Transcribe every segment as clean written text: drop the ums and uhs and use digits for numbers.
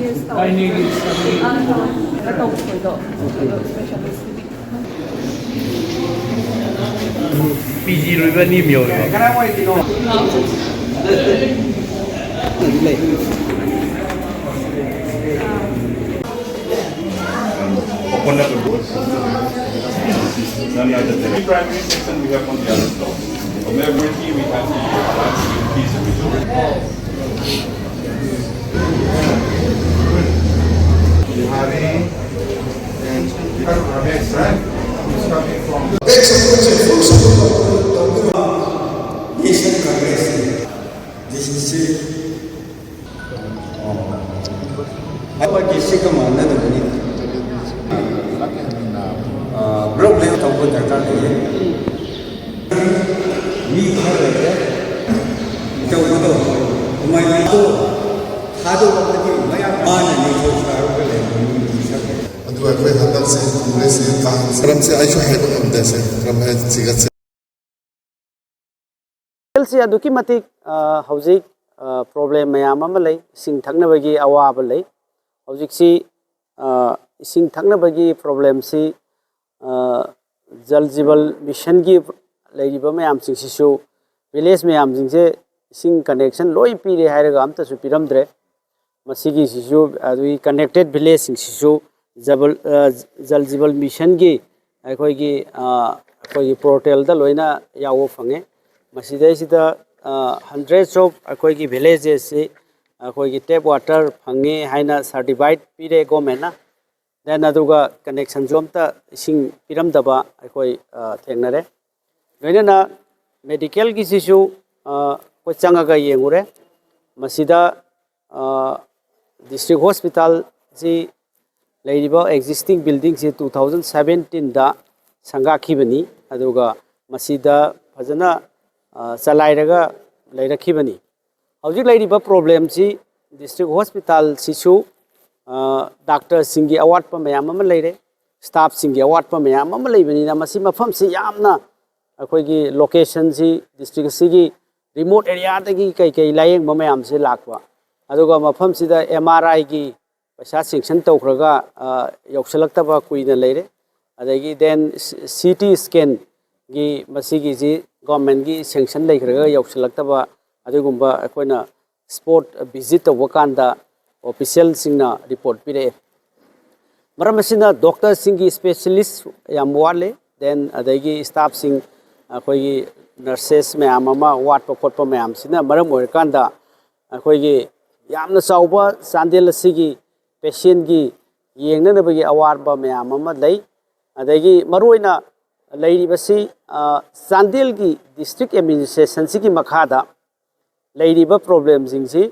Yes, PG rồi ni nhiều rồi. Open up the doors. None other than the primary section we have on the other floor. From every we have the piece of it. Bihari and Ramesh, right? Who's coming from Nation Congress. This is our district commander. Problem of the country. We have my how do my अदुआ कोई हदल से कांग्रेस से क्रम से ISEER है तो हम देसे क्रम है सिगत से से अदुकी मतिक हौजिक प्रॉब्लम मयाम अमा लै सिंग थक्नबगी अवाब लै हौजिक सी सिंग थक्नबगी प्रॉब्लम सी जल जीवन मिशन की लैरिबा मयाम सिंगसिसु विलेज मयाम सिंगसे सिंग कनेक्शन लोई पीरे हायरगा अमतसु पिरमद्रे मसीगी सिसु अदुई कनेक्टेड विलेज सिंगसिसु जल जीवन मिशन की अखोगी पोर्टल दा लोइना यावो फंगे मसीदा hundreds of अखोगी villages से अखोगी tap water fungi हाइना certified पीरे government ना देन अदुगा कनेक्शन जोमता इसिंग पिरम दबा अखोई थेंगनरे लोइना मेडिकल की सिसु को चंगागा येंगुरे मसीदा डिस्ट्रिक्ट हॉस्पिटल से लेरिबा एक्जिस्टिंग बिल्डिंग से 2017 दा संगाखिबनी अदुगा मसीदा फजना चलाइरगा लैरखिबनी हौजिक लैरिबा प्रॉब्लम सी डिस्ट्रिक्ट हॉस्पिटल सिसु डॉक्टर सिंगी अवाटपा मयाम अमा लैरे स्टाफ सिंगी अवाटपा मयाम अमा लैबनीना मसी मफम से यामना अखोगी लोकेशन सी डिस्ट्रिक्ट सिगी रिमोट एरिया दगी कई लायेंग मयाम से लाकवा अदुगा मफम सिदा MRI की पैसा सेंक्शन तौखरगा यौसलक्तबा कुइना लैरे अदगी देन CT स्कैन की मसीगी जी गवर्नमेंट की सेंक्शन लेखरगा यौसलक्तबा अदुगुंबा अखोइना स्पॉट विजिट तौबा कांदा ऑफिशियल सिंगना रिपोर्ट पिरे मरम असिना डॉक्टर सिंगी स्पेशलिस्ट याम वाले देन अदगी स्टाफ सिंग अखोगी नर्सेस मयाम अमा वाटपा खोटपा मयाम सिना मरम ओइरकांदा अखोगी यामना चाउबा चांदेल सिगी पेशेंट की येंगनबगी अवारबा मयाम अमा लै अदगी मरोइना लैरिबसी चांदेल की डिस्ट्रिक्ट एडमिनिस्ट्रेशन की मखादा लैरिबा प्रॉब्लम सिंगसी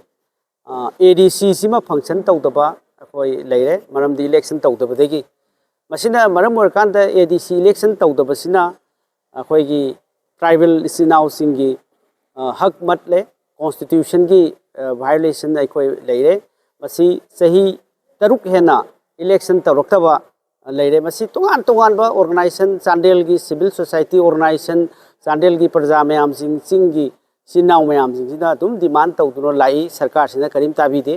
ADC सिमा फंक्शन तौदबा अखोई लैरे मरमदी इलेक्शन तौदबदगी मसिना मरम ओरकांदा ADC इलेक्शन तौदबसिना अखोईगी ट्राइबल इसिनाउ सिंगी हक मतले कॉन्स्टिट्यूशन की वायलेशन अखोई लैरे मसी सही तरुक हेना इलेक्शन तौरक्तबा लैरे मसी तोगान तोगानबा ऑर्गेनाइजेशन चांदेल की सिविल सोसाइटी ऑर्गेनाइजेशन चांदेल की प्रजा मयाम सिंगी सिनाउ मयाम सिंगिना तुम डिमांड तौदुनो लाई सरकार सिना करीम ताबीदे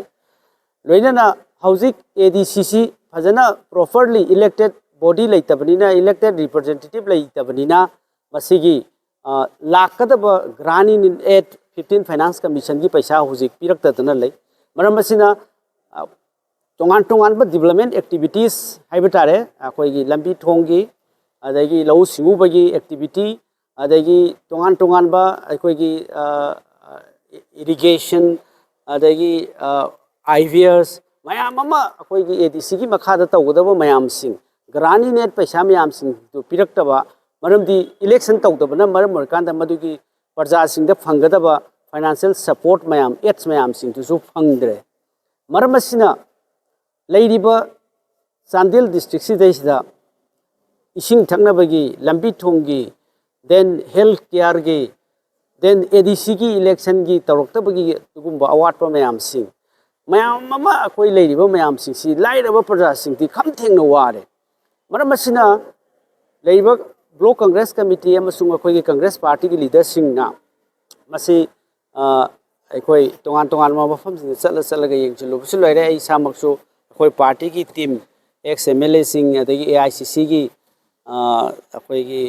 लोइना हौजिक ADCC फजना प्रॉपर्ली इलेक्टेड बॉडी लेतबनिना इलेक्टेड रिप्रेजेंटेटिव लेतबनिना मसीगी लाकदबा ग्रांट इन 15 फाइनेंस कमीशन की पैसा हौजिक पिरक्तदना लै मरम मसिना तोंगान तोंगान डेवलपमेंट एक्टिविटीज हाइबतारे अखोगी लंबी थोंगी अदगी लौ सिंगुबगी एक्टिविटी अदगी तोंगान तोंगान बा अखोगी इरिगेशन अदगी IVRs मयाम अमा अखोगी ADC की मखादा तौगदबा मयाम सिंग ग्रांट इन पैसा मयाम सिंग तो पिरक्तबा मरमदी इलेक्शन तौदबना मरम ओरकांदा मदुगी प्रजा सिंग द फंगदबा फाइनेंशियल सपोर्ट मयाम एड्स मयाम सिंग तो फंगद्रे मरम असिना लैरिबा चांदेल डिस्ट्रिक्ट सिदैसिदा इसिंग थक्नबगी लंबी थोंगी देन हेल्थ केयर की देन ADC की इलेक्शन की तौरक्तबगी तुगुंबा अवाटपा मयाम सिंग मयाम अमा अखोई लैरिबा मयाम सिंग सि लाइरबा प्रजा सिंग ति खम थेंगना वारे मरम असिना लैरिबा ब्लॉक कांग्रेस कमिटी अमसुंग अखोई कांग्रेस पार्टी की लीडर सिंगना मसी ꯑꯩꯈꯣꯏ ꯇꯣꯉꯥꯟ ꯇꯣꯉꯥꯟꯕ ꯃꯐꯝꯁꯤꯡꯗ ꯆꯠꯂꯒ ꯌꯦꯡꯁꯤꯜꯂꯨꯕꯁꯨ ꯂꯩꯔꯦ ꯑꯩ ꯏꯁꯥꯃꯛꯁꯨ ꯑꯩꯈꯣꯏ ꯄꯥꯔꯇꯤꯒꯤ ꯇꯤꯝ ꯑꯦꯛꯁ ꯑꯦꯝ ꯑꯦꯜ ꯑꯦꯁꯤꯡ ꯑꯗꯒꯤ AICCꯒꯤ ꯑꯩꯈꯣꯏꯒꯤ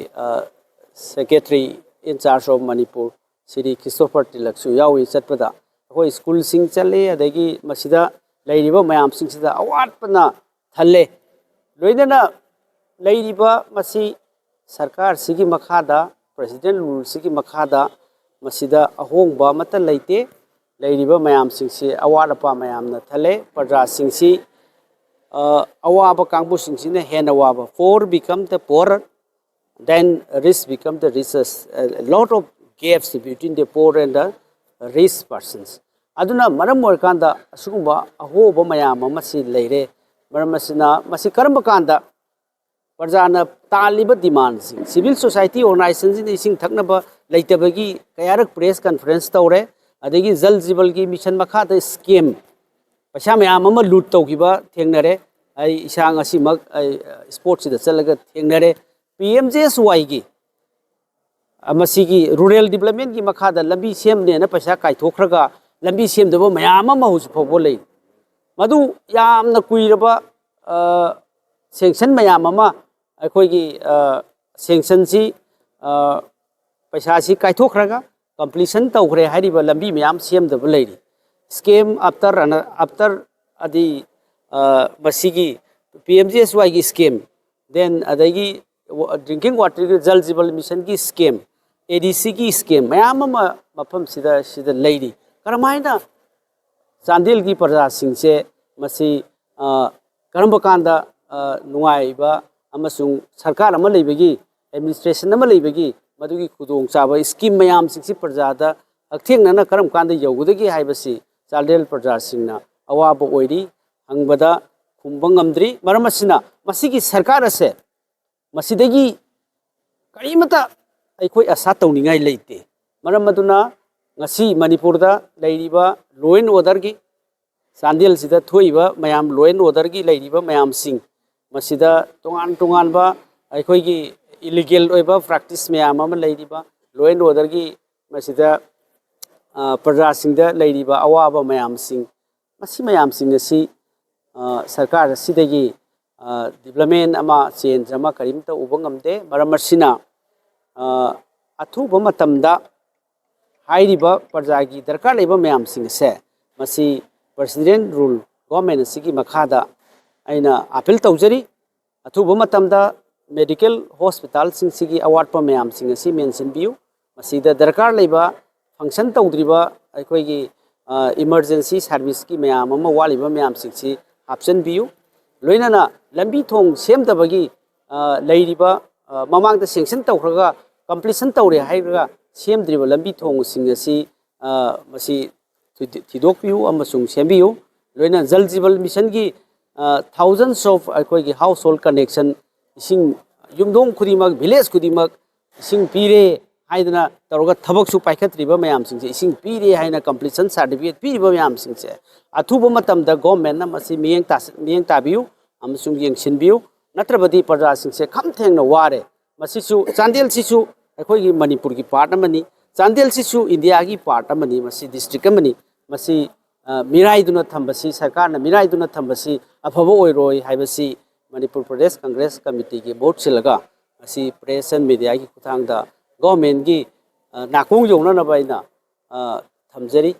secretary in charge of Manipur Shri Christopher ꯇꯤꯂꯛꯁꯨ ꯌꯥꯎꯏ ꯆꯠꯄꯗ ꯑꯩꯈꯣꯏ ꯁ꯭ꯀꯨꯜꯁꯤꯡ ꯆꯠꯂꯤ ꯑꯗꯒꯤ ꯃꯁꯤꯗ ꯂꯩꯔꯤꯕ ꯃꯌꯥꯝꯁꯤꯡꯁꯤꯗ ꯑꯋꯥꯠꯄꯅ ꯊꯜꯂꯦ ꯂꯣꯏꯅꯅ ꯂꯩꯔꯤꯕ ꯃꯁꯤ ꯁꯔꯀꯥꯔꯁꯤꯒꯤ ꯃꯈꯥꯗ ꯄ꯭ꯔꯦꯁꯤꯗꯦꯟ ꯔꯨꯜꯁꯤꯒꯤ ꯃꯈꯥꯗ ꯃꯁꯤꯗ ꯑꯍꯣꯡꯕ ꯑꯃꯠꯇ ꯂꯩꯇꯦ ꯂꯩꯔꯤꯕ ꯃꯌꯥꯝꯁꯤꯡꯁꯤ ꯑꯋꯥꯠ ꯑꯄꯥ ꯃꯌꯥꯝꯅ ꯊꯜꯂꯦ ꯄ꯭ꯔꯖꯥꯁꯤꯡꯁꯤ ꯑꯋꯥꯕ ꯀꯥꯡꯕꯨꯁꯤꯡꯁꯤꯅ ꯍꯦꯟꯅ ꯋꯥꯕ poor become the poorer then rich become the richest a lot of gaps between the poor and the rich persons aduna maram oirkanda asugumba ahoba mayam amasi leire maram asina masi karamba kanda प्रजाना तालिब demand civil society organization इसिंग थकनब लेतबगी कयारक press conference तौरे अदगी जल जीवल की mission मखाद स्कीम पैसा मैम लूट तौगिबा थेंगनरे आई इसांग असिमक स्पोर्ट्स सिदा चलगा थेंगनरे PMJSY की अमसिगी रूरल डेवलपमेंट की मखाद लंबी सेमने न पैसा काइथोखरगा लंबी सेमदबो मैम हुज फौबो लै मदु यामना कुइरबा सेंक्शन मैम अखोगी सेंक्शन से पैसा से काइथोखरगा कंप्लीशन तौखरे हारिबा लंबी मैम सेमदब लेरी स्कीम आफ्टर अदी मसीगी PMJSY की स्कीम देन अदगी ड्रिंकिंग वाटर की जल जीवन मिशन की स्कीम ADC की स्कीम मैम मफम सिदा लेरी करमाइना चांदेल की प्रजा सिंह से मसी करम कांदा नुआइबा अमसुंग सरकार अमा लेबगी एडमिनिस्ट्रेशन अमा लेबगी मदुगी खुदोंग चाबा स्कीम मयाम सिंगसी प्रजादा हक्थेंगना करम कांदा यौगदगी हाइबसी चांदेल प्रजा सिंगना अवाबा ओइरी हंगबदा खुंबंगमद्री मरमसिना मसिगी सरकार असे मसिदगी करीमता अखोई आशा तौनिंगाई लेते मरम मदुना ngasi manipurda leiriba law and order gi sandel sida thoiba mayam law and order gi leiriba mayam sing masida tongan ba akhoi gi illegal oiba practice mayam ama leiriba law and order gi masida praja singda leiriba awaba mayam sing masi mayam sing asi sarkar sidagi development ama change ama karimta ubangamde maramasina athuba matamda हाइरिबा प्रजा की दरकार लेबा मैम सिंह से मसी president rule government सिगी मखादा आइना अपील तौजरी अथुबा मतमदा मेडिकल हॉस्पिटल सिंह सिगी अवार्ड पर मैम सिंह से मेंशन बियु मसीदा दरकार लेबा फंक्शन तौद्रिबा अखोगी इमरजेंसी सर्विस की मैम अमा वालिबा मैम सिंह से ऑप्शन बियु लोइनाना लंबी थोंग सेमदबगी लेरिबा ममांगदा सेंक्शन तौखरगा कंप्लीशन तौरे हाइरगा सेमद्रिबा लंबी थोंगसिंग असि मसी थिदोकपियु अमसुंग सेमबियु लोइना जल जीवन मिशन की thousands of अखोगी हाउस होल्ड कनेक्शन इसिंग युमदोंग खुदिमक विलेज खुदिमक इसिंग पीरे हाइदना तौरगा थबकसु पाइखत्रिबा मयामसिंग से इसिंग पीरे हाइना कंप्लीशन सर्टिफिकेट पीरिबा मयामसिंग से अथुबा मतमदा गवर्नमेंट ना मसी मियेंग ताबियु अमसुंग येंगसिनबियु नत्रबदी प्रजासिंग से खमथेंगना वारे मसीसु चांदेल सिसु अखोगी मणिपुर की पार्ट अमनी चांदेल सिसु इंडिया की पार्ट अमनी मसी डिस्ट्रिक्ट अमनी मसी मिराइदुना थंबसी सरकार ना मिराइदुना थंबसी अफबो ओइरोय हाइबसी मणिपुर प्रदेश कांग्रेस कमिटी की बोर्ड सिलगा मसी प्रेस एंड मीडिया की खुथांगदा गवर्नमेंट की नाकोंग योंगना नबाइना थमजरी।